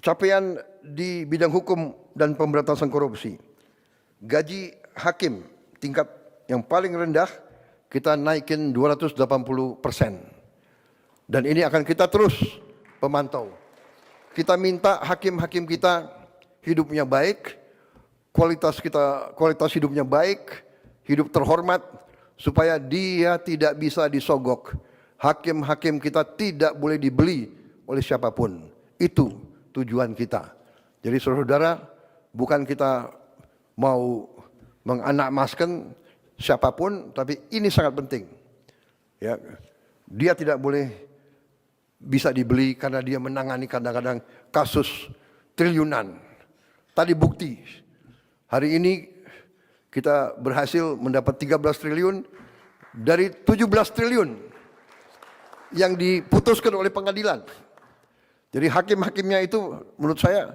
capaian di bidang hukum dan pemberantasan korupsi. Gaji hakim tingkat yang paling rendah kita naikin 280%. Dan ini akan kita terus pemantau. Kita minta hakim-hakim kita hidupnya baik, kualitas hidupnya baik, hidup terhormat, supaya dia tidak bisa disogok. Hakim-hakim kita tidak boleh dibeli oleh siapapun. Itu tujuan kita. Jadi saudara-saudara, bukan kita mau menganakmaskan siapapun, tapi ini sangat penting. Ya, dia tidak boleh bisa dibeli karena dia menangani kadang-kadang kasus triliunan. Tadi bukti, hari ini kita berhasil mendapat 13 triliun dari 17 triliun yang diputuskan oleh pengadilan. Jadi hakim-hakimnya itu menurut saya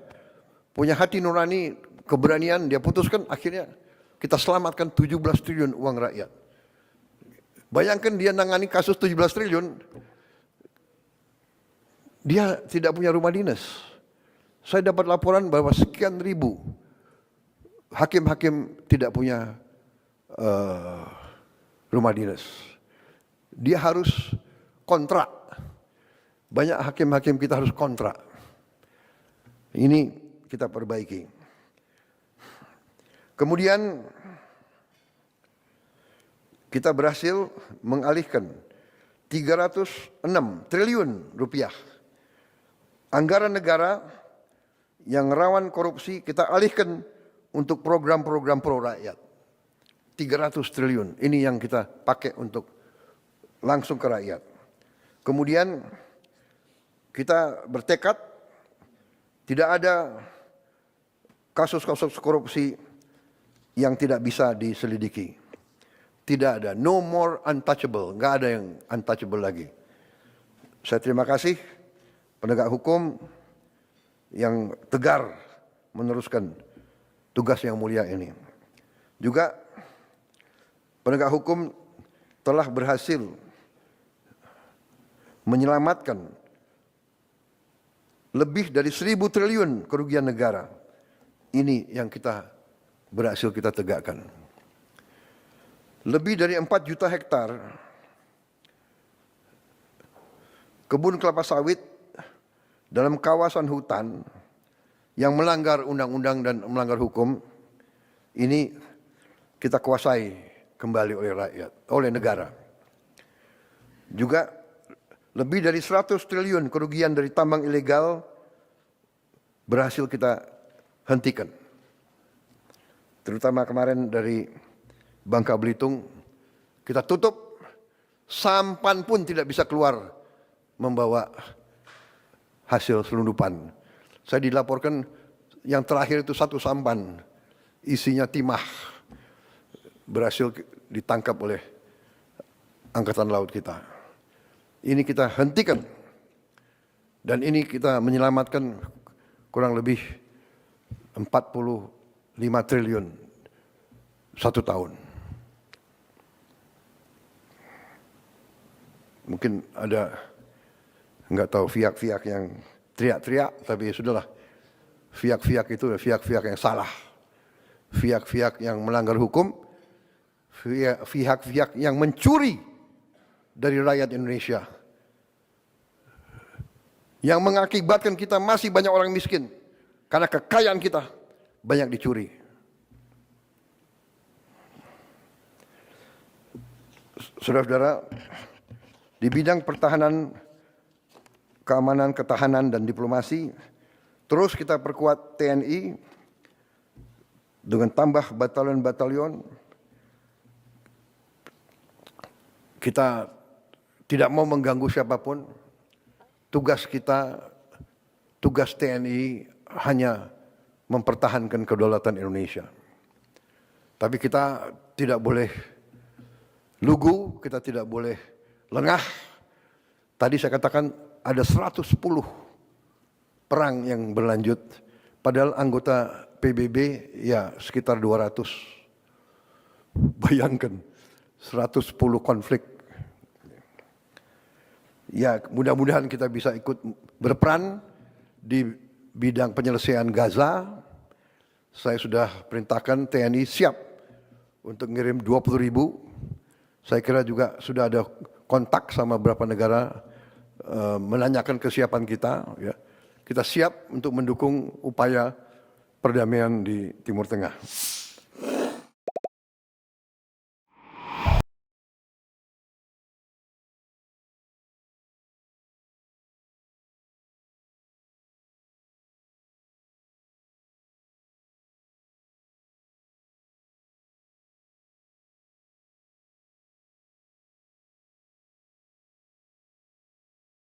punya hati nurani, keberanian, dia putuskan, akhirnya kita selamatkan 17 triliun uang rakyat. Bayangkan dia nangani kasus 17 triliun, dia tidak punya rumah dinas. Saya dapat laporan bahwa sekian ribu hakim-hakim tidak punya rumah dinas. Dia harus kontrak. Banyak hakim-hakim kita harus kontrak. Ini kita perbaiki. Kemudian kita berhasil mengalihkan 306 triliun rupiah anggaran negara yang rawan korupsi kita alihkan untuk program-program pro rakyat. 300 triliun, ini yang kita pakai untuk langsung ke rakyat. Kemudian kita bertekad tidak ada kasus-kasus korupsi yang tidak bisa diselidiki. Tidak ada, no more untouchable, nggak ada yang untouchable lagi. Saya terima kasih penegak hukum yang tegar meneruskan tugas yang mulia ini. Juga penegak hukum telah berhasil menyelamatkan lebih dari 1.000 triliun kerugian negara. Ini yang kita berhasil kita tegakkan. Lebih dari 4 juta hektar kebun kelapa sawit dalam kawasan hutan yang melanggar undang-undang dan melanggar hukum, ini kita kuasai kembali oleh rakyat, oleh negara. Juga lebih dari 100 triliun kerugian dari tambang ilegal berhasil kita hentikan. Terutama kemarin dari Bangka Belitung, kita tutup, sampan pun tidak bisa keluar membawa hasil selundupan. Saya dilaporkan yang terakhir itu 1 sampan, isinya timah, berhasil ditangkap oleh Angkatan Laut kita. Ini kita hentikan. Dan ini kita menyelamatkan kurang lebih 45 triliun 1 tahun. Mungkin ada enggak tahu pihak-pihak yang teriak-teriak, tapi sudahlah. Pihak-pihak itu pihak-pihak yang salah. Pihak-pihak yang melanggar hukum, pihak-pihak yang mencuri dari rakyat Indonesia. Yang mengakibatkan kita masih banyak orang miskin karena kekayaan kita banyak dicuri. Saudara-saudara, di bidang pertahanan, keamanan, ketahanan, dan diplomasi, terus kita perkuat TNI dengan tambah batalion-batalion. Kita tidak mau mengganggu siapapun. Tugas kita, tugas TNI hanya mempertahankan kedaulatan Indonesia. Tapi kita tidak boleh lugu, kita tidak boleh lengah. Tadi saya katakan ada 110 perang yang berlanjut, padahal anggota PBB ya sekitar 200. Bayangkan 110 konflik. Ya, mudah-mudahan kita bisa ikut berperan di bidang penyelesaian Gaza, saya sudah perintahkan TNI siap untuk ngirim 20.000. Saya kira juga sudah ada kontak sama beberapa negara menanyakan kesiapan kita. Ya. Kita siap untuk mendukung upaya perdamaian di Timur Tengah.